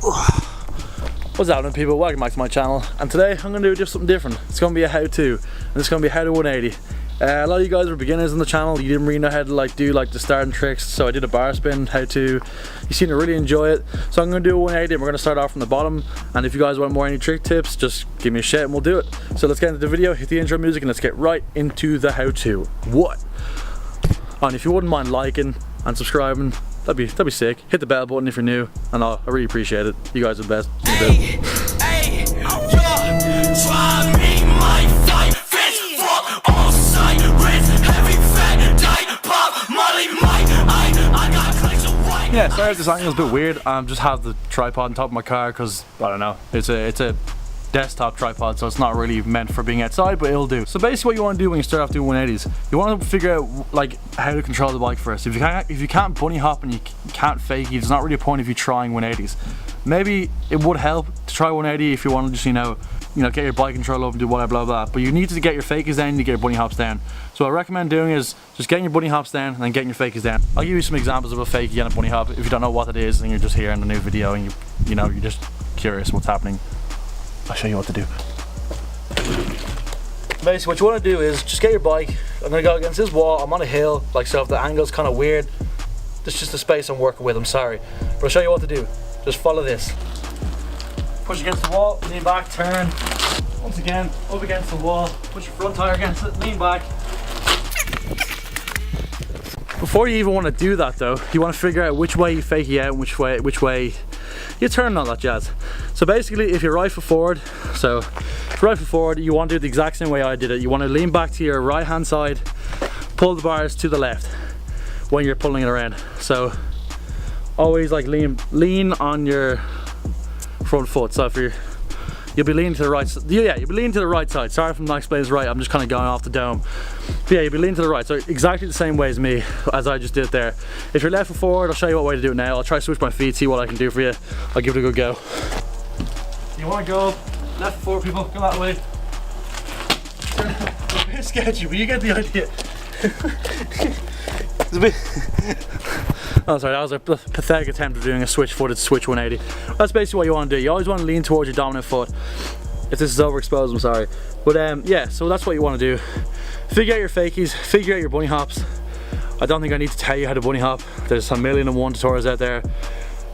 What's happening, people? Welcome back to my channel, and today I'm going to do just something different. It's going to be a how-to, and it's going to be how to 180. A lot of you guys were beginners on the channel. You didn't really know how to do the starting tricks, so I did a bar spin, how to. You seem to really enjoy it, so I'm going to do a 180 and we're going to start off from the bottom. And if you guys want more any trick tips, just give me a shout and we'll do it. So let's get into the video, hit the intro music, and let's get right into the how-to. What? And if you wouldn't mind liking and subscribing, that'd be sick. Hit the bell button if you're new, and I really appreciate it. You guys are the best. Yeah, sorry if this angle is a bit weird. I just have the tripod on top of my car because, I don't know, it's a desktop tripod, so it's not really meant for being outside, but it'll do. So basically what you want to do when you start off doing 180s, you want to figure out how to control the bike first. If you can't bunny hop and you can't fake it, there's not really a point of you trying 180s. Maybe it would help to try 180 if you want to just, you know, get your bike control up and do whatever, blah, blah, but you need to get your fakies down, you need to get your bunny hops down. So what I recommend doing is just getting your bunny hops down and then getting your fakies down. I'll give you some examples of a fakie and a bunny hop if you don't know what it is and you're just here in the new video and you're just curious what's happening. I'll show you what to do. Basically what you want to do is just get your bike. I'm going to go against this wall. I'm on a hill, so if the angle's kind of weird, this is just the space I'm working with, I'm sorry. But I'll show you what to do. Just follow this. Push against the wall, lean back, turn. Once again, up against the wall, push your front tire against it, lean back. Before you even want to do that though, you want to figure out which way you fake you out and which way you turn and all that jazz. So basically if you're right foot forward, you want to do it the exact same way I did it. You want to lean back to your right hand side, pull the bars to the left when you're pulling it around. So always lean on your front foot. So if you'll be leaning to the right. Yeah, you'll be leaning to the right side. Sorry if I'm not explaining this right. I'm just kind of going off the dome. But yeah, you'll be leaning to the right. So exactly the same way as me, as I just did there. If you're left foot forward, I'll show you what way to do it now. I'll try to switch my feet, see what I can do for you. I'll give it a good go. You want to go left foot forward, people? Go that way. It's a bit sketchy, but you get the idea. It's a bit. Oh, sorry, that was a pathetic attempt of doing a switch-footed switch 180. That's basically what you want to do. You always want to lean towards your dominant foot. If this is overexposed, I'm sorry. But yeah, so that's what you want to do. Figure out your fakies, figure out your bunny hops. I don't think I need to tell you how to bunny hop. There's 1,000,001 tutorials out there.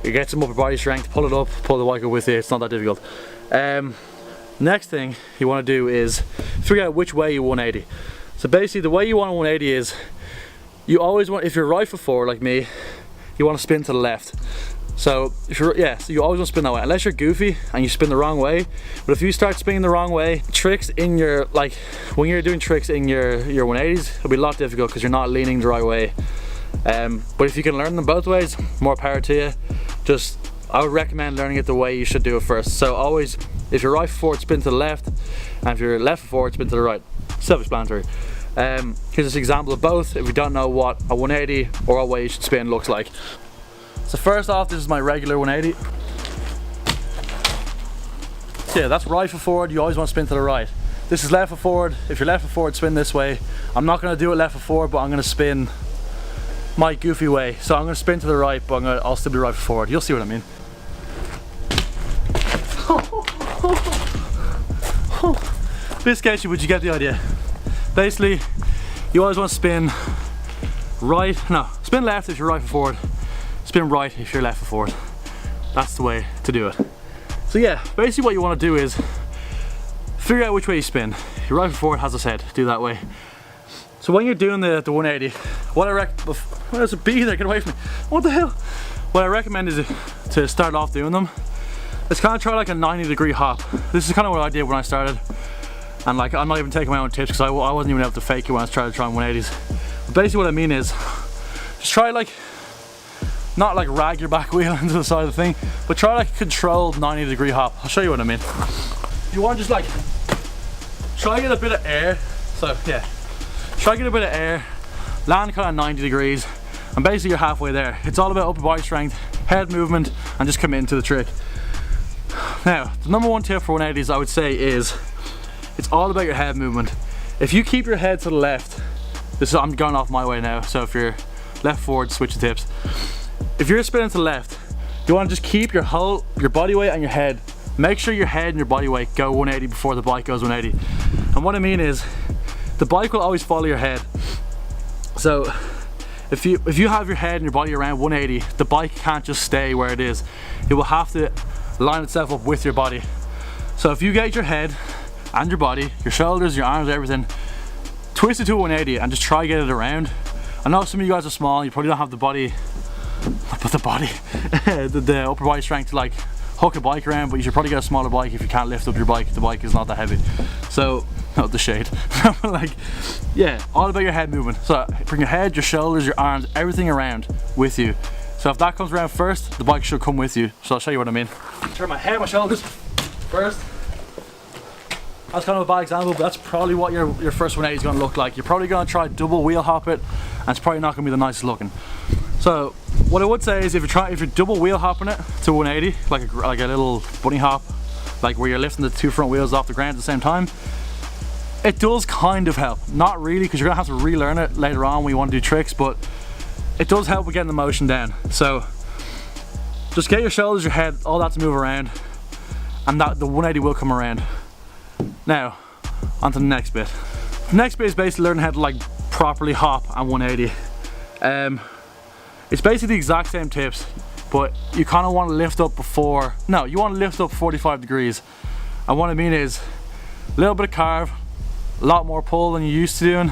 You get some upper body strength, pull it up, pull the bike up with you. It's not that difficult. Next thing you want to do is figure out which way you 180. So basically the way you want to 180 is, you always want, if you're right foot forward like me, you want to spin to the left. So so you always want to spin that way, unless you're goofy and you spin the wrong way. But if you start spinning the wrong way, tricks in your, when you're doing tricks in your 180s, it'll be a lot difficult because you're not leaning the right way. But if you can learn them both ways, more power to you. I would recommend learning it the way you should do it first. So always, if you're right foot forward, spin to the left, and if you're left foot forward, spin to the right. Self-explanatory. Here's this example of both if you don't know what a 180 or what way you should spin looks like. So first off, this is my regular 180. So yeah, that's right foot forward. You always want to spin to the right. This is left foot forward. If you're left foot forward, spin this way. I'm not going to do it left foot forward, but I'm going to spin my goofy way. So I'm going to spin to the right, but I'll still be right foot forward. You'll see what I mean. Bit sketchy, but you get the idea. Basically, you always want to spin spin left if you're right foot forward, spin right if you're left foot forward. That's the way to do it. So yeah, basically what you want to do is figure out which way you spin. You're right foot forward, as I said, do that way. So when you're doing the 180, there's a bee there, get away from me. What the hell? What I recommend is to start off doing them, let's kind of try like a 90-degree hop. This is kind of what I did when I started. And I'm not even taking my own tips because I wasn't even able to fake it when I was trying to try 180s. But basically what I mean is, just try not rag your back wheel into the side of the thing, but try a controlled 90-degree hop. I'll show you what I mean. You want to just try to get a bit of air. So yeah, try to get a bit of air, land kind of 90 degrees, and basically you're halfway there. It's all about upper body strength, head movement, and just commit into the trick. Now, the number one tip for 180s I would say is, it's all about your head movement. If you keep your head to the left, I'm going off my way now, so if you're left forward, switch the tips. If you're spinning to the left, You want to just keep your body weight and your head. Make sure your head and your body weight go 180 before the bike goes 180. And what I mean is, the bike will always follow your head. So if you have your head and your body around 180, the bike can't just stay where it is. It will have to line itself up with your body. So if you get your head and your body, your shoulders, your arms, everything, twist it to 180 and just try to get it around. I know some of you guys are small, you probably don't have the body, the upper body strength to like hook a bike around, but you should probably get a smaller bike if you can't lift up your bike. The bike is not that heavy. So, not the shade. Like, yeah, all about your head movement. So bring your head, your shoulders, your arms, everything around with you. So if that comes around first, the bike should come with you. So I'll show you what I mean. Turn my head, my shoulders first. That's kind of a bad example, but that's probably what your first 180 is going to look like. You're probably going to try double wheel hop it, and it's probably not going to be the nicest looking. So what I would say is, if you're double wheel hopping it to 180, like a little bunny hop, like where you're lifting the two front wheels off the ground at the same time, it does kind of help. Not really, because you're going to have to relearn it later on when you want to do tricks, but it does help with getting the motion down. So just get your shoulders, your head, all that to move around, and that the 180 will come around. Now, on to the next bit. The next bit is basically learning how to like properly hop and 180. It's basically the exact same tips, but you kind of want to lift up before, no, you want to lift up 45 degrees. And what I mean is, a little bit of carve, a lot more pull than you used to doing,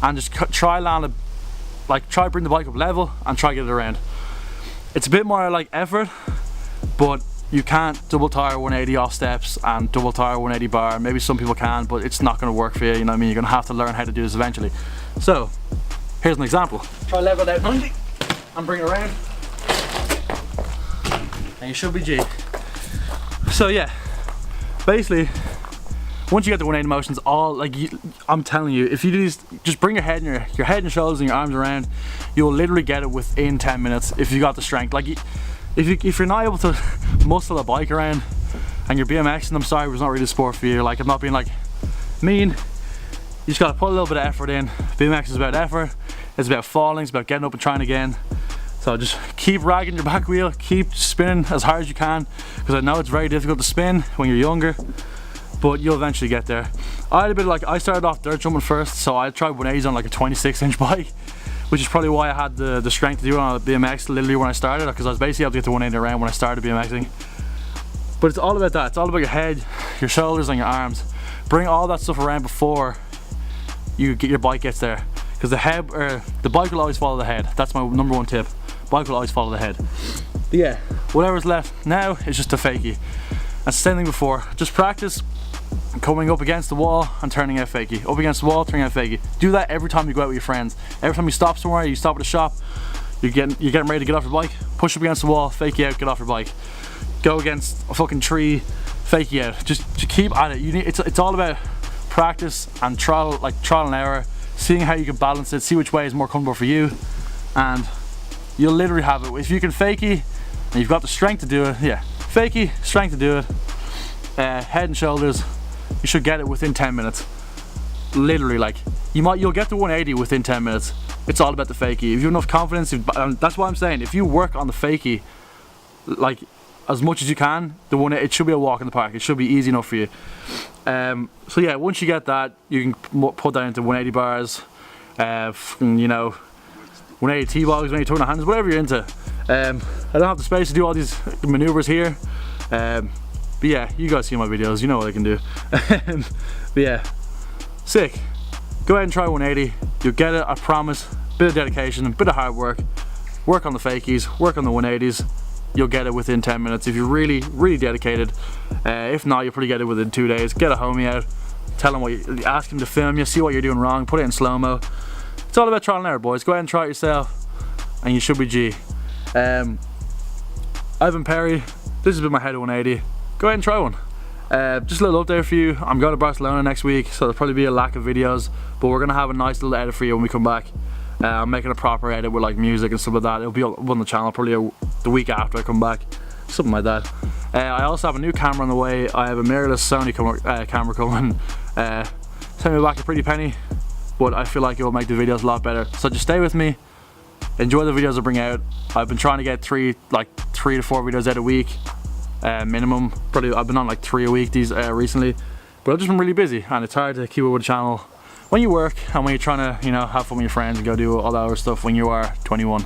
and just try land try bring the bike up level and try get it around. It's a bit more like effort, but you can't double tire 180 off steps and double tire 180 bar. Maybe some people can, but it's not going to work for you, you know what I mean? You're going to have to learn how to do this eventually. So, here's an example. Try level it out 90 and bring it around. And you should be G. So yeah, basically, once you get the 180 motions, I'm telling you, if you do these, just bring your head and shoulders and your arms around, you'll literally get it within 10 minutes if you got the strength. Like, if you're not able to muscle a bike around and you're BMXing, I'm sorry, it's not really a sport for you. Like, I'm not being like mean. You just gotta put a little bit of effort in. BMX is about effort. It's about falling. It's about getting up and trying again. So just keep ragging your back wheel. Keep spinning as hard as you can, because I know it's very difficult to spin when you're younger, but you'll eventually get there. I started off dirt jumping first, so I tried 180s on like a 26-inch bike, which is probably why I had the strength to do it on a BMX literally when I started, because I was basically able to get to 180 around when I started BMXing. But it's all about that. It's all about your head, your shoulders and your arms. Bring all that stuff around before your bike gets there, because the bike will always follow the head. That's my number one tip. Bike will always follow the head. But yeah, whatever's left now is just a fakie. That's the same thing before. Just practice coming up against the wall and turning out fakie. Up against the wall, turning out fakie. Do that every time you go out with your friends. Every time you stop somewhere, you stop at a shop, you're getting ready to get off your bike, push up against the wall, fakie out, get off your bike. Go against a fucking tree, fakie out. Just keep at it. It's all about practice and trial and error, seeing how you can balance it, see which way is more comfortable for you, and you'll literally have it. If you can fakie and you've got the strength to do it, yeah, fakie, strength to do it, head and shoulders, you should get it within 10 minutes. Literally, like, you'll get to 180 within 10 minutes. It's all about the fakie. If you have enough confidence, that's what I'm saying. If you work on the fakie, like, as much as you can, it should be a walk in the park. It should be easy enough for you. So yeah, once you get that, you can put that into 180 bars, you know, 180 T-bogs, 180 turn hands, whatever you're into. I don't have the space to do all these maneuvers here, but yeah, you guys see my videos, you know what I can do. But yeah, sick. Go ahead and try 180. You'll get it, I promise. Bit of dedication, a bit of hard work. Work on the fakies, work on the 180s. You'll get it within 10 minutes if you're really, really dedicated. If not, you'll probably get it within 2 days. Get a homie out, tell him ask him to film you, see what you're doing wrong, put it in slow-mo. It's all about trial and error, boys. Go ahead and try it yourself, and you should be G. I've been Perry. This has been my head 180. Go ahead and try one. Just a little update for you. I'm going to Barcelona next week, so there'll probably be a lack of videos, but we're gonna have a nice little edit for you when we come back. I'm making a proper edit with like music and stuff like that. It'll be up on the channel probably the week after I come back, something like that. I also have a new camera on the way. I have a mirrorless Sony camera coming. Send me back a pretty penny, but I feel like it will make the videos a lot better. So just stay with me. Enjoy the videos I bring out. I've been trying to get 3 to 4 videos out a week, minimum. Probably I've been on like 3 a week these recently, but I've just been really busy, and it's hard to keep up with the channel when you work and when you're trying to, you know, have fun with your friends and go do all that other stuff when you are 21.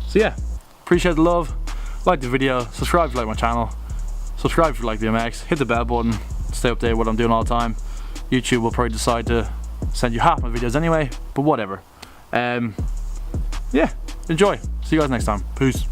So yeah, appreciate the love. Like the video, subscribe if you like my channel, subscribe if you like BMX, hit the bell button, stay updated with what I'm doing all the time. YouTube will probably decide to send you half my videos anyway, but whatever. Yeah, enjoy. See you guys next time. Peace.